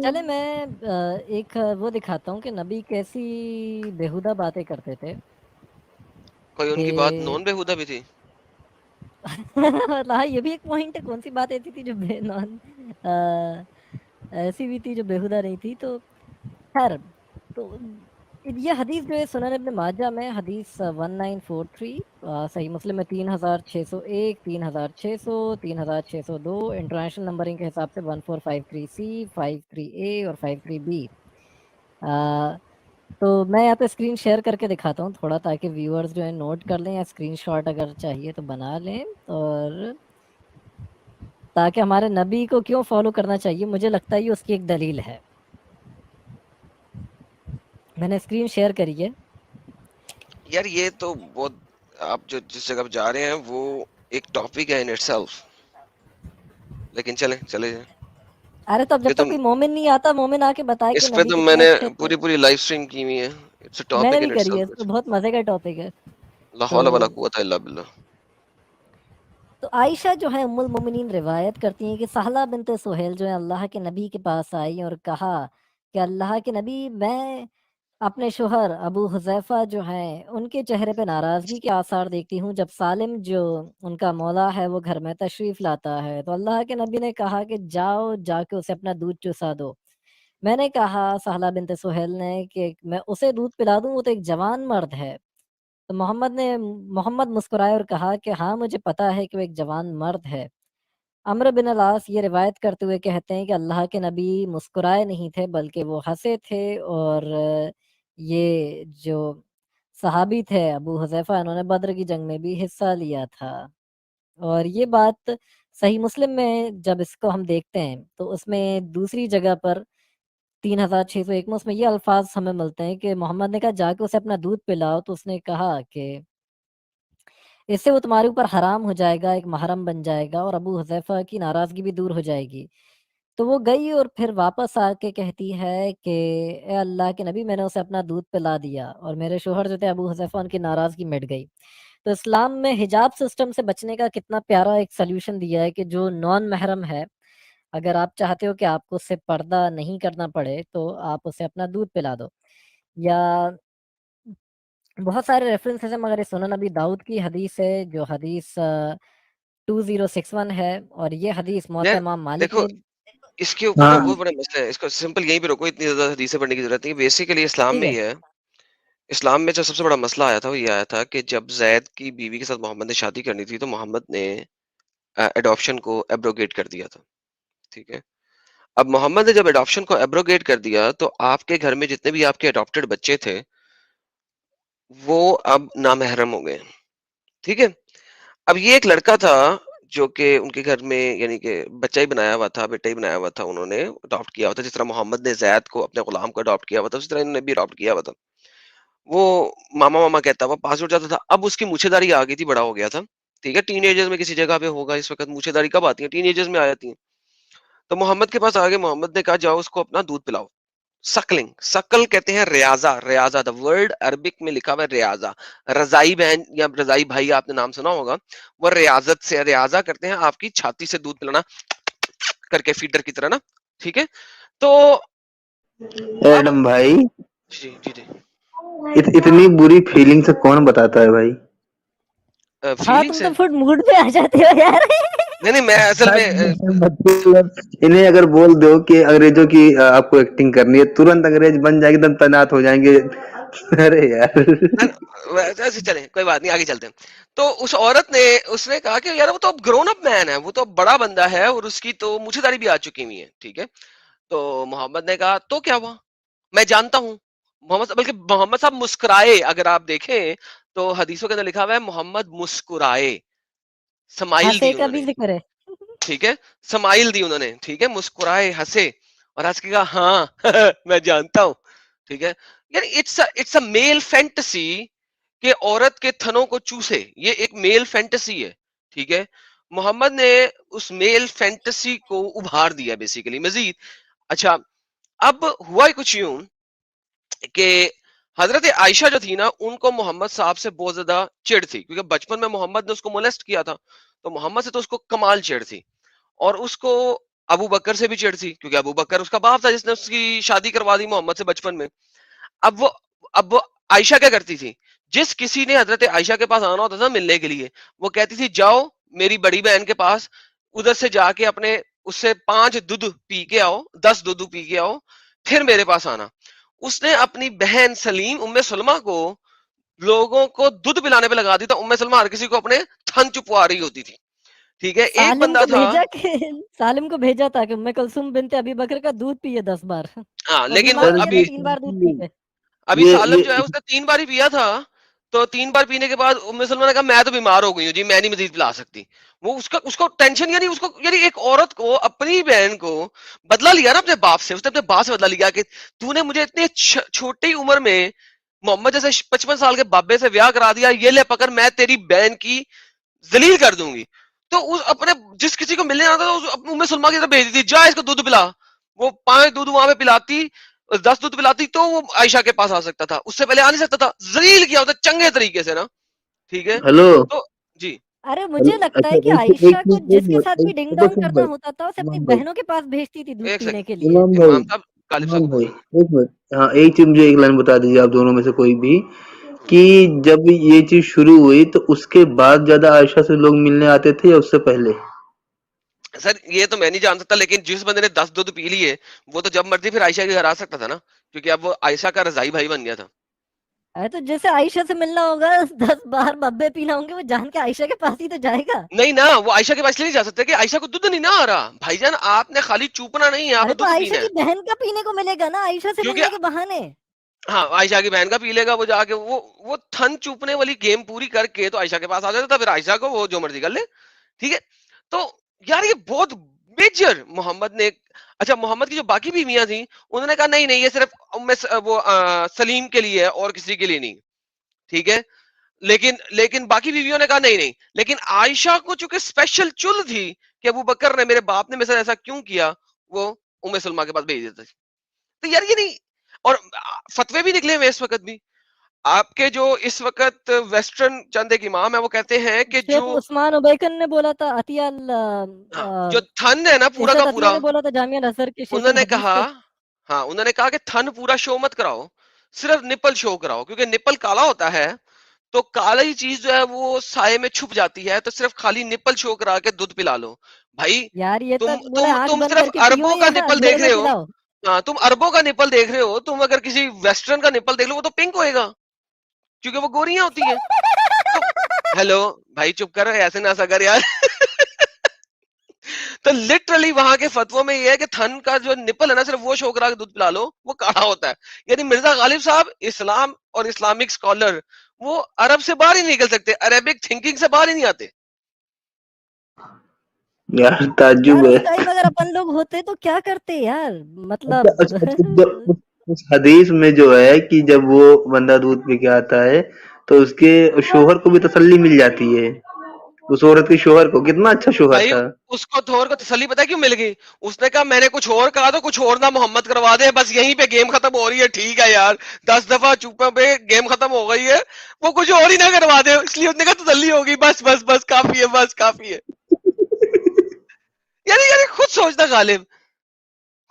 چلے میں ایک وہ دکھاتا ہوں کہ نبی کیسی بیہودہ باتیں کرتے تھے کوئی ان کی بات نان بےہودہ بھی تھی؟ ہاں یہ بھی ایک پوائنٹ ہے، کون سی بات ایسی تھی جو ایسی بھی تھی جو بیہودہ نہیں تھی. تو خیر، تو یہ حدیث جو ہے سنن ابن ماجہ میں حدیث 1943، صحیح مسلم میں 3601، 3600، 3602، انٹرنیشنل نمبرنگ کے حساب سے 1453C، 53A اور 53B. تو میں یہاں پہ اسکرین شیئر کر کے دکھاتا ہوں تھوڑا، تاکہ ویورز جو ہے نوٹ کر لیں، یا اسکرین شاٹ اگر چاہیے تو بنا لیں، اور تاکہ ہمارے نبی کو کیوں فالو کرنا چاہیے، مجھے لگتا ہے یہ اس کی ایک دلیل ہے. میں نے اسکرین شیئر کری ہے. یار یہ تو بہت، آپ جو جس جگہ پہ جا رہے ہیں وہ ایک ٹاپک ہے ان اٹ سیلف، لیکن چلے جائیں. ارے تو اب جب یہ تو تک کوئی مومن نہیں آتا، مومن آ کے بتائے کہ اس پہ نبی تو میں کتنے نے اچھے تھے. پوری لائف اسٹریم کی ہوئی ہے. اٹس اے میں نے ٹاپک بھی ان اٹ کری ہے، اس سیلف. پہ بہت مزے کا ٹاپک ہے. لا تو حول ولا قوت الا باللہ. تو عائشہ جو ہے ام المومنین روایت کرتی ہیں کہ سہلہ بنت سہیل جو ہے اللہ کے نبی کے پاس آئی اور کہا کہ اللہ کے نبی، میں اپنے شوہر ابو حذیفہ جو ہیں ان کے چہرے پہ ناراضگی کے آثار دیکھتی ہوں جب سالم جو ان کا مولا ہے وہ گھر میں تشریف لاتا ہے. تو اللہ کے نبی نے کہا کہ جاؤ جا کے اسے اپنا دودھ چسا دو. میں نے کہا، سہلہ بنت سہیل نے، کہ میں اسے دودھ پلا دوں، وہ تو ایک جوان مرد ہے. تو محمد مسکرائے اور کہا کہ ہاں مجھے پتا ہے کہ وہ ایک جوان مرد ہے. عمرو بن العاص یہ روایت کرتے ہوئے کہتے ہیں کہ اللہ کے نبی مسکرائے نہیں تھے بلکہ وہ ہنسے تھے، اور یہ جو صحابی تھے ابو حذیفہ، انہوں نے بدر کی جنگ میں بھی حصہ لیا تھا. اور یہ بات صحیح مسلم میں جب اس کو ہم دیکھتے ہیں تو اس میں دوسری جگہ پر 3601 میں اس میں یہ الفاظ ہمیں ملتے ہیں کہ محمد نے کہا جا کے اسے اپنا دودھ پلاؤ. تو اس نے کہا کہ اس سے وہ تمہارے اوپر حرام ہو جائے گا، ایک محرم بن جائے گا، اور ابو حذیفہ کی ناراضگی بھی دور ہو جائے گی. تو وہ گئی اور پھر واپس آ کے کہتی ہے کہ اے اللہ کے نبی، میں نے اسے اپنا دودھ پلا دیا اور میرے شوہر جو تھے ابو حذیفہ، ان کی ناراضگی مٹ گئی. تو اسلام میں حجاب سسٹم سے بچنے کا کتنا پیارا ایک سلیوشن دیا ہے کہ جو نان محرم ہے، اگر آپ چاہتے ہو کہ آپ کو اس سے پردہ نہیں کرنا پڑے تو آپ اسے اپنا دودھ پلا دو. یا بہت سارے ریفرنسز ہیں، مگر یہ سنن نبی داؤد کی حدیث ہے جو حدیث 2061 ہے، اور یہ حدیث موطا یار امام مالک دیکھو نے. اس کے اوپر نا بہت بڑا مسئلہ ہے. اس کو سمپل یہیں پہ روکو، اتنی زیادہ حدیثیں پڑھنے کی ضرورت نہیں. بیسیکلی اسلام ٹھیک میں ہے. ہی ہے. اسلام میں جو سب سے بڑا مسئلہ آیا تھا وہ یہ آیا تھا کہ جب زید کی بیوی کے ساتھ محمد نے شادی کرنی تھی تو محمد نے ایڈاپشن کو ایبروگیٹ کر دیا تھا. ٹھیک ہے. اب محمد نے جب ایڈاپشن کو ایبروگیٹ کر دیا تو آپ کے گھر میں جتنے بھی آپ کے اڈاپٹڈ بچے تھے وہ اب نامحرم ہو گئے. ٹھیک ہے. اب یہ ایک لڑکا تھا جو کہ ان کے گھر میں یعنی کہ بچہ ہی بنایا ہوا تھا، بیٹا ہی بنایا ہوا تھا، انہوں نے اڈاپٹ کیا ہوا تھا. جس طرح محمد نے زید کو اپنے غلام کو اڈاپٹ کیا ہوا تھا اسی طرح انہوں نے بھی اڈاپٹ کیا ہوا تھا. وہ ماما ماما کہتا ہوا، پاس اٹھ جاتا تھا. اب اس کی مونچھے داری آ گئی تھی، بڑا ہو گیا تھا. ٹھیک ہے. ٹین ایجرز میں کسی جگہ پہ ہوگا اس وقت. مونچھے داری کب آتی ہیں؟ ٹین ایجرز میں آ جاتی ہیں. تو محمد کے پاس آگے محمد نے کہا جاؤ اس کو اپنا دودھ پلاؤ. سکلنگ، سکل کہتے ہیں ریاضہ. ریاضہ دا ورڈ عربک میں لکھا ہوا ہے ریاضہ. رضائی بہن یا رضائی بھائی آپ نے نام سنا ہوگا، وہ ریاضت سے ریاضہ کرتے ہیں آپ کی چھاتی سے دودھ پلانا کر کے فیڈر کی طرح نا. ٹھیک ہے. تو اب ایڈم بھائی، جی جی جی اتنی بری فیلنگ سے کون بتاتا ہے بھائی؟ ہاں فیلنگ تم سے تو فٹ موڈ پہ آ جاتے ہو یار. نہیں میں اصل میں انہیں اگر بول دو کہ انگریزوں کی آپ کو ایکٹنگ کرنی ہے، ترنت انگریز بن جائے گی، تعینات ہو جائیں گے. ارے یار، ایسے چلیں، کوئی بات نہیں، آگے چلتے ہیں. تو اس عورت نے اس نے کہا کہ یار وہ تو اب گرون اپ مین ہے، وہ تو بڑا بندہ ہے اور اس کی تو مجھے داری بھی آ چکی ہوئی ہے. ٹھیک ہے. تو محمد نے کہا تو کیا ہوا، میں جانتا ہوں. بلکہ محمد صاحب مسکرائے. اگر آپ دیکھیں تو حدیثوں کے اندر لکھا ہوا ہے محمد مسکرائے، سمائل دی ہنسے کا انہوں بھی نے. ذکر ہے. ٹھیک ہے. سمائل دی انہوں نے. ٹھیک ہے. مسکرائے، ہنسے اور ہنس کے کہا ہاں میں جانتا ہوں. ٹھیک ہے. یعنی اٹس اے میل فینٹسی کہ عورت کے تھنوں کو چوسے. یہ ایک میل فینٹسی ہے. ٹھیک ہے. محمد نے اس میل فینٹسی کو ابھار دیا بیسیکلی مزید. اچھا، اب ہوا ہی کچھ یوں کہ حضرت عائشہ جو تھی نا، ان کو محمد صاحب سے بہت زیادہ چڑ تھی، کیونکہ بچپن میں محمد نے اس کو مولسٹ کیا تھا. تو محمد سے تو اس کو کمال چڑ تھی، اور اس کو ابو بکر سے بھی چڑ تھی کیونکہ ابو بکر اس کا باپ تھا جس نے اس کی شادی کروا دی محمد سے بچپن میں. اب وہ عائشہ کیا کرتی تھی, جس کسی نے حضرت عائشہ کے پاس آنا ہوتا تھا ملنے کے لیے, وہ کہتی تھی جاؤ میری بڑی بہن کے پاس, ادھر سے جا کے اپنے اس سے 5 دودھ پی کے آؤ, 10 دودھ پی کے آؤ, پھر میرے پاس آنا. اس نے اپنی بہن سلیم ام سلمہ کو لوگوں کو دودھ پلانے پہ لگا دی تھا. ام سلمہ ہر کسی کو اپنے تھن چپوا رہی ہوتی تھی. ٹھیک ہے, ایک سالم بندہ کو تھا, بھیجا کہ سالم کو بھیجا تھا کہ ام کلثوم بنت ابی بکر کا دودھ پیے 10 بار. ہاں وہ لیکن وہ بیمار ہوئی ہے تو ابھی 3 بار دودھ پی گئے. ابھی سالم جو ہے یہ اس نے 3 بار ہی پیا تھا, تو 3 بار پینے کے بعد ام سلمہ نے کہا میں تو بیمار ہو گئی ہوں جی, میں نہیں مزید پلا سکتی. وہ اس کو ٹینشن, یعنی ایک عورت کو اپنی بہن کو بدلا لیا نا اپنے باپ سے, اس نے اپنے باپ سے بدلا لیا کہ تو نے مجھے اتنی چھوٹی عمر میں محمد جیسے 55 سال کے بابے سے بیاہ کرا دیا, یہ لے پکڑ میں تیری بہن کی ذلیل کر دوں گی. تو اپنے جس کسی کو ملنے آتا تھا ام سلمہ کی طرف بھیج دی, جا اس کو دودھ پلا. وہ 5 دودھ وہاں پہ پلاتی, 10 دودھ پلاتی تو وہ عائشہ کے پاس آ سکتا تھا, اس سے پہلے آ نہیں سکتا تھا. ذلیل کیا ہوتا چنگے طریقے سے نا. ٹھیک ہے, ہلو تو جی ارے مجھے لگتا اچھا ہے کہ ایک عائشہ کو جس کے ساتھ بھی ڈنگ ڈانگ کرنا بھائی ہوتا تھا اسے اپنی امام بھائی بہنوں کے پاس بھیجتی تھی دودھ ایک پینے سیکنڈ کے لیے. امام بھائی امام صاحب غالب امام صاحب کو بھائی بولنے. ایک منٹ, ہاں ایک چیز مجھے ایک لائن بتا دیجیے آپ دونوں میں سے کوئی بھی, کہ جب یہ چیز شروع ہوئی تو اس کے بعد زیادہ عائشہ سے لوگ ملنے آتے تھے یا اس سے پہلے؟ سر یہ تو میں نہیں جان سکتا, لیکن جس بندے نے 10 دودھ پی لیے وہ تو جب مرضی پھر عائشہ کے گھر آ سکتا تھا نا, کیونکہ اب وہ عائشہ کا رضائی بھائی بن گیا تھا. ارے تو جیسے عائشہ سے ملنا ہوگا 10 بار ببے پینا ہوں گے, وہ جان کے عائشہ کے پاس ہی تو جائے گا. نہیں نا, وہ عائشہ کے پاس نہیں جا سکتے کہ عائشہ کو دودھ نہیں نہ آ رہا. بھائی جان آپ نے خالی چوپنا نہیں ہے, آپ ارے نے تو دودھ عائشہ پینا ہے. کی بہن کا پینے کو ملے گا نا, عائشہ سے کیونکہ ملنے کے بہانے. ہاں عائشہ کی بہن کا پی لے گا وہ جا کے, وہ تھن چوپنے والی گیم پوری کر کے تو عائشہ کے پاس آ جاتا تھا, پھر عائشہ کو وہ جو مرضی کر لے. ٹھیک ہے, تو یار یہ بہت میجر محمد نے. اچھا محمد کی جو باقی بیویاں تھیں انہوں نے کہا نہیں نہیں یہ صرف وہ سلیم کے لیے ہے اور کسی کے لیے نہیں. ٹھیک ہے, لیکن باقی بیویوں نے کہا نہیں نہیں, لیکن عائشہ کو چونکہ اسپیشل چل تھی کہ ابو بکر نے میرے باپ نے میرے ساتھ ایسا کیوں کیا, وہ ام سلمہ کے پاس بھیج دیتے تھے. تو یار یہ نہیں, اور فتوے بھی نکلے ہوئے اس وقت بھی. آپ کے جو اس وقت ویسٹرن چند ایک امام ہے وہ کہتے ہیں کہ شیخ عثمان ابیکن نے بولا تھا, عطیہ جو تھن ہے نا پورا کا ارشد عطیہ پورا, نے بولا تھا جامعہ الازہر کے شیخ انہوں نے الحدیث کہا, تھے. ہاں انہوں نے کہا کہ تھن پورا شو مت کراؤ, صرف نپل شو کراؤ, کیونکہ نپل کالا ہوتا ہے تو کالی چیز جو ہے وہ سائے میں چھپ جاتی ہے, تو صرف خالی نپل شو کرا کے دودھ پلا لو. بھائی یار یہ تم تو بولے تم آنکھ تم بند کر صرف کے پیو اربوں کا یا نپل اندھیرے دیکھ میں رہے ہو. پلاؤ. ہاں تم اربوں کا نپل دیکھ رہے ہو, تم اگر کسی ویسٹرن کا نپل دیکھ لو وہ تو پنک ہوئے گا کیونکہ وہ گوریاں ہوتی ہیں. تو ہیلو بھائی چپ کر, ایسے نہ سکر یار. تو لٹرلی وہاں کے فتووں میں یہ ہے کہ تھن کا جو نپل ہے نا صرف وہ شو کرا کے دودھ پلا لو, وہ کاڑا ہوتا ہے. یعنی مرزا غالب صاحب اسلام اور اسلامک اسکالر وہ عرب سے باہر ہی نہیں نکل سکتے, عربک تھنکنگ سے باہر ہی نہیں آتے. یار تعجب یار ہے. اس ٹائم اگر اپن لوگ ہوتے تو کیا کرتے یار, مطلب اس حدیث میں جو ہے کہ جب وہ بندہ دودھ پی کے آتا ہے تو اس کے شوہر کو بھی تسلی مل جاتی ہے, اس عورت کے شوہر کو. کتنا اچھا شوہر بھائی تھا. اس کو تھور کو تسلی پتا کیوں مل گئی, اس نے کہا میں نے کچھ اور کہا تو کچھ اور نہ محمد کروا دے, بس یہیں پہ گیم ختم ہو رہی ہے. ٹھیک ہے یار 10 دفعہ چوپا پہ گیم ختم ہو گئی ہے, وہ کچھ اور ہی نہ کروا دے, اس لیے اس نے کہا تسلی ہوگی, بس بس بس کافی ہے, بس کافی ہے. یعنی خود سوچنا غالب,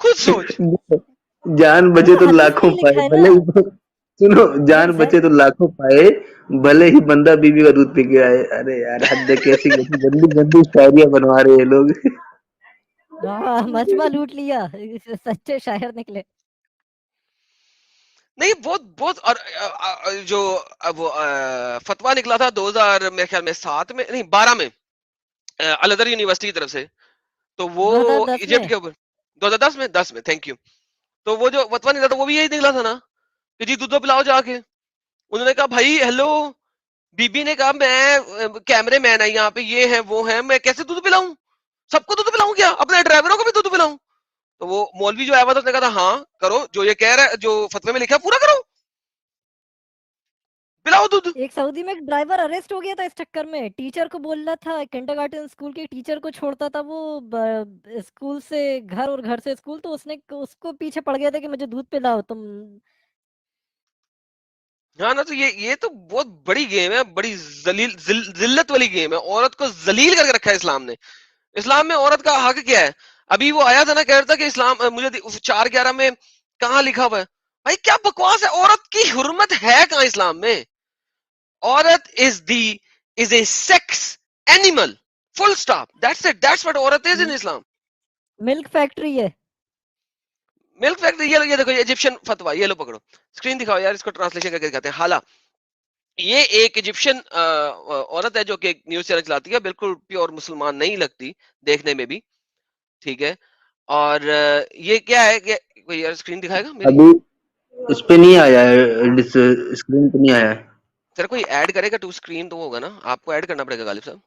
خود سوچ. جان وہ بچے تو تو حدیث میں لاکھوں ہی پائے, لکھا ہے نا. بھلے ہی سنو جان نہیں بچے تو لاکھوں پائے بھلے ہی بندہ بیوی کا دودھ پی کے آئے. ارے یار حد, کیسی کیسی گندی گندی شاعریاں بنوا رہے ہیں لوگ. مجمع لوٹ لیا, سچے شاعر نکلے. نہیں بہت بہت, اور جو وہ فتوا نکلا تھا 2000 میرے خیال میں 7 میں نہیں 12 میں الازہر یونیورسٹی کی طرف سے, تو وہ 2010 میں. ایجپٹ کے اوپر 2010 میں 10 میں تھینک یو. تو وہ جو فتوا نکلا تھا وہ بھی یہی نکلا تھا نا کہ جی دودھ پلاؤ جا کے. انہوں نے کہا بھائی ہیلو, بی بی نے کہا میں کیمرے مین ہے یہاں پہ, یہ ہے وہ ہے, میں کیسے دودھ پلاؤں, سب کو دودھ پلاؤں کیا, اپنے ڈرائیوروں کو بھی دودھ پلاؤں. تو وہ مولوی جو آیا ہوا تھا اس نے کہا تھا ہاں کرو, جو یہ کہہ رہا ہے جو فتوے میں لکھا ہے پورا کرو, پلاؤ دودھ. ایک سعودی میں ایک ڈرائیور اریسٹ ہو گیا تھا اس چکر میں, ٹیچر کو بول رہا تھا, کنڈرگارٹن اسکول کے ٹیچر کو چھوڑتا تھا وہ اسکول سے گھر اور گھر سے اسکول, تو اس کو پیچھے پڑ گیا تھا کہ مجھے دودھ پلاؤ تم. ہاں نا, تو یہ تو بہت بڑی گیم ہے, بڑی ذلت والی گیم ہے, عورت کو ذلیل کر کے رکھا ہے اسلام نے. اسلام میں عورت کا حق کیا ہے, ابھی وہ آیا تھا نا، کہہ رہا تھا کہ اسلام مجھے 4:11 میں کہاں لکھا ہوا ہے. بھائی کیا بکواس ہے، عورت کی حرمت ہے کہاں اسلام میں؟ عورت is a sex animal, full stop, that's what عورت is in اسلام. ملک فیکٹری ہے. ملک فیکٹری. یہ دیکھو ایجپشین فتوا، یہ لو پکڑو اسکرین دکھاؤ یار، اس کو ٹرانسلیشن کر کے دکھاتے ہیں. حالا یہ ایک ایجپشین عورت ہے جو کہ نیوز چینل چلاتی ہے، بالکل پیور مسلمان نہیں لگتی دیکھنے میں بھی، ٹھیک ہے. اور یہ کیا ہے کہ کوئی یار اسکرین دکھائے گا میری؟ ابھی اس پہ نہیں آیا ہے، اسکرین پہ نہیں آیا ہے. سر کوئی ایڈ کرے گا ٹو اسکرین تو ہوگا نا، آپ کو ایڈ کرنا پڑے گا غالب صاحب.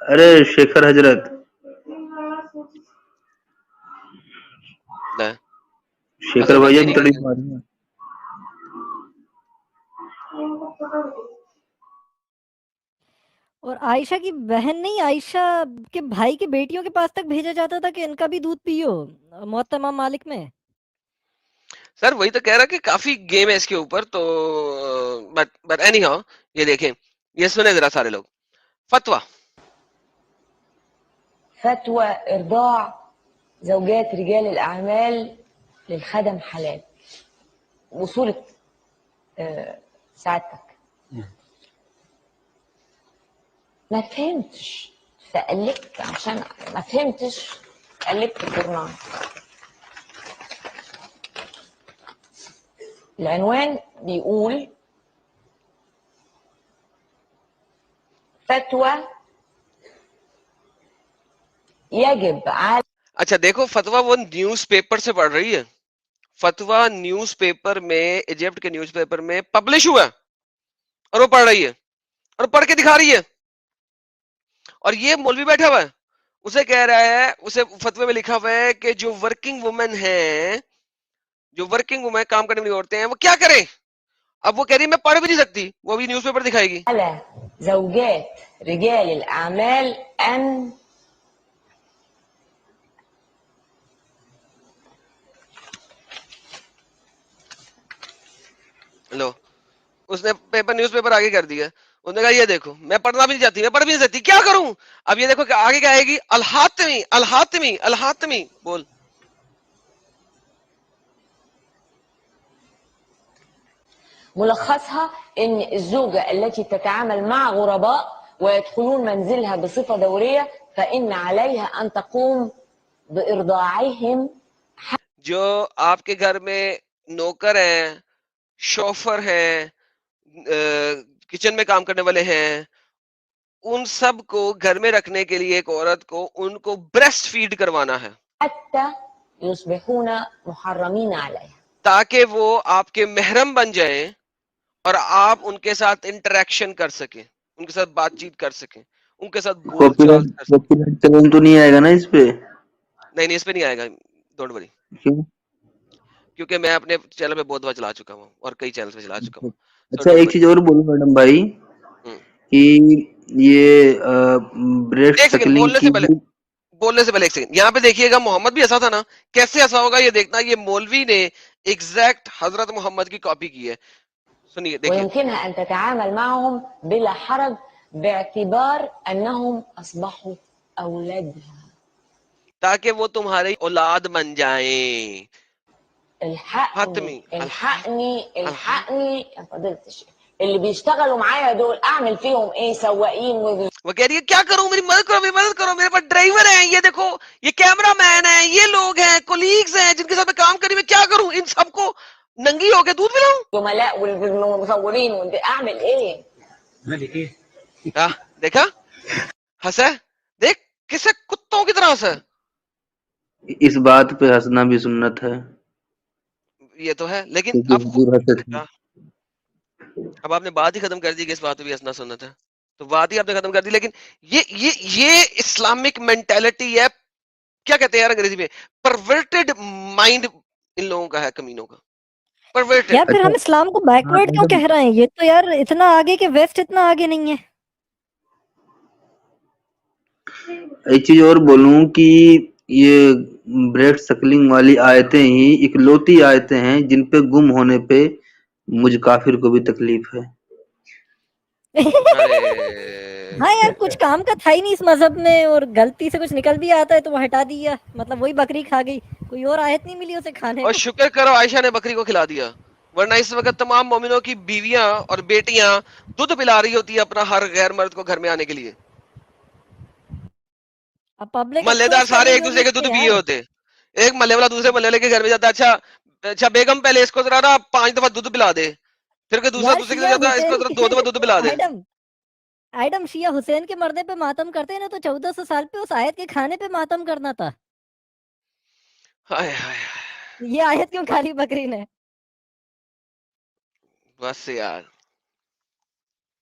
ارے شیخر حضرت، نہ شیخر اصل بھائی بندے اب نہیں تڑی کرتے. ماری ہیں. اور عائشہ کی بہن نہیں، عائشہ کے بھائی کے بیٹیوں کے پاس تک بھیجا جاتا تھا کہ ان کا بھی دودھ پیو، موطا امام مالک میں. سر وہی تو کہہ رہا کہ کافی گیم ہے اس کے اوپر تو، بٹ اینی ہاؤ یہ دیکھیں، یہ سنیں ذرا سارے لوگ. فتویٰ فتوى إرضاع زوجات رجال الأعمال للخدم حلال. وصولة سعادتك ما فهمتش، فقلبت عشان ما فهمتش، قلبت الجورنال. العنوان بيقول فتوى يجب على. اچھا دیکھو فتویٰ وہ نیوز پیپر سے پڑھ رہی ہے. فتویٰ نیوز پیپر میں، ایجپٹ کے نیوز پیپر میں پبلش ہوا ہے اور وہ پڑھ رہی ہے اور پڑھ کے دکھا رہی ہے. اور یہ مولوی بیٹھا ہوا ہے، اسے کہہ رہا ہے، اسے فتوے میں لکھا ہوا ہے کہ جو ورکنگ وومن ہیں، جو ورکنگ وومن کام کرنے والی عورتیں ہیں، وہ کیا کریں؟ اب وہ کہہ رہی ہے میں پڑھ بھی نہیں سکتی، وہ ابھی نیوز پیپر دکھائے گی. على زوجات رجال الأعمال أن لو اس نے پیپر نیوز پیپر آگے کر دیا. اس نے کہا یہ دیکھو میں پڑھنا بھی نہیں چاہتی، میں پڑھ بھی نہیں سکتی، کیا کروں؟ اب یہ دیکھو کہ آگے کیا آئے گی، الحاتمی الحاتمی الحاتمی بول. ملخصها ان الزوجة التي تتعامل مع غرباء ويدخلون منزلها بصفة دورية فإن عليها أن تقوم بإرضاعهم. جو آپ کے گھر میں نوکر ہیں، شوفر ہیں، کچن میں کام کرنے والے ہیں، ان سب کو گھر میں رکھنے کے لیے ایک عورت کو ان کو بریسٹ فیڈ کروانا ہے حتى يصبحون محرمين عليها. تاکہ وہ آپ کے محرم بن جائیں اور آپ ان کے ساتھ انٹریکشن کر سکیں، ان کے ساتھ بات چیت کر سکیں، ان کے ساتھ بول چال کر سکیں. کاپی رائٹ چلن تو نہیں آئے گا نا اس پہ؟ نہیں اس پہ نہیں آئے گا، ڈونٹ وری، کیوں؟ کیونکہ میں اپنے چینل پہ بہت بار چلا چکا ہوں اور کئی چینل پہ چلا چکا ہوں. سو اچھا ڈونٹ ایک وری. چیز اور بولوں میڈم بھائی کہ یہ بریڈ ایک سیکنڈ سکلنگ کی بولنے سے پہلے ایک سیکنڈ یہاں پہ دیکھیے گا، محمد بھی ایسا تھا نا، کیسے ایسا ہوگا یہ دیکھنا. یہ مولوی نے ایگزیکٹ حضرت محمد کی کاپی کی ہے. سنیے دیکھیے. ويمكنها أن تتعامل معهم بلا حرج باعتبار أنهم أصبحوا أولادها. تاکہ وہ تمہاری اولاد بن جائیں. الحقني حتمی الحقني الحقني يا فضيلة الشيخ، اللي بيشتغلوا معايا دول أعمل فيهم إيه؟ سواقين وہ کہہ رہی ہے کیا کروں، میری مدد کرو، میری مدد کرو، میرے پاس ڈرائیور ہیں، یہ دیکھو یہ کیمرہ مین ہے، یہ لوگ ہیں، کولیگز ہیں جن کے ساتھ میں کام کری، میں کیا کروں؟ ان سب کو ننگی ہو کے دودھ پلاؤں؟ زملاء والمصورين أعمل إيه؟ دیکھا ہنسا، دیکھ کسے کتوں کی طرح ہنسا. اس بات پہ ہنسنا بھی سنت ہے یہ تو ہے، لیکن کیونکہ اب حضور ہنسے تھے. اب آپ نے بات ہی ختم کر دی کہ اس بات پہ بھی ہنسنا سنت ہے، تو بات ہی آپ نے ختم کر دی. لیکن یہ اسلامک مینٹالٹی ہے، کیا کہتے ہیں یار انگریزی میں، پرورٹڈ مائنڈ ان لوگوں کا ہے، کمینوں کا پرورٹڈ. یار پھر اچھا ہم اسلام کو بیکورڈ کیوں میڈم، کہہ رہے ہیں؟ یہ تو یار اتنا آگے کہ ویسٹ اتنا آگے نہیں ہے. ایک چیز اور بولوں کہ یہ بریڈ سکلنگ والی آیتیں ہی اکلوتی آیتیں ہیں جن پہ گم ہونے پہ مجھ کافر کو بھی تکلیف ہے. ارے ہاں یار کچھ کام کا تھا ہی نہیں اس مذہب میں، اور غلطی سے کچھ نکل بھی آتا ہے تو وہ ہٹا دیا، مطلب وہی بکری کھا گئی، کوئی اور آیت نہیں ملی اسے کھانے اور کو. شکر کرو عائشہ نے بکری کو کھلا دیا، ورنہ اس وقت تمام مومنوں کی بیویاں اور بیٹیاں دودھ پلا رہی ہوتی ہے اپنا ہر غیر مرد کو گھر میں آنے کے لیے. اب پبلک محلے دار افسوس سارے کرنے ایک کے دوسرے کے لیے دودھ پیے یار. ہوتے، ایک محلے والا دوسرے محلے والے کے گھر میں جاتا ہے، اچھا بیگم پہلے اس کو ذرا نا 5 دفعہ دودھ پلا دے، پھر کوئی دوسرا یار دوسرے کے شیعہ جاتا ہے اس کو حسین ذرا 2 دفعہ دودھ پلا دے. ایڈم شیعہ حسین کے مردے پہ ماتم کرتے ہیں نا، تو 1400 سال پہ اس آیت کے کھانے پہ ماتم کرنا تھا. ہائے ہائے یہ آیت کیوں کھا لی بکری نے؟ بس یار.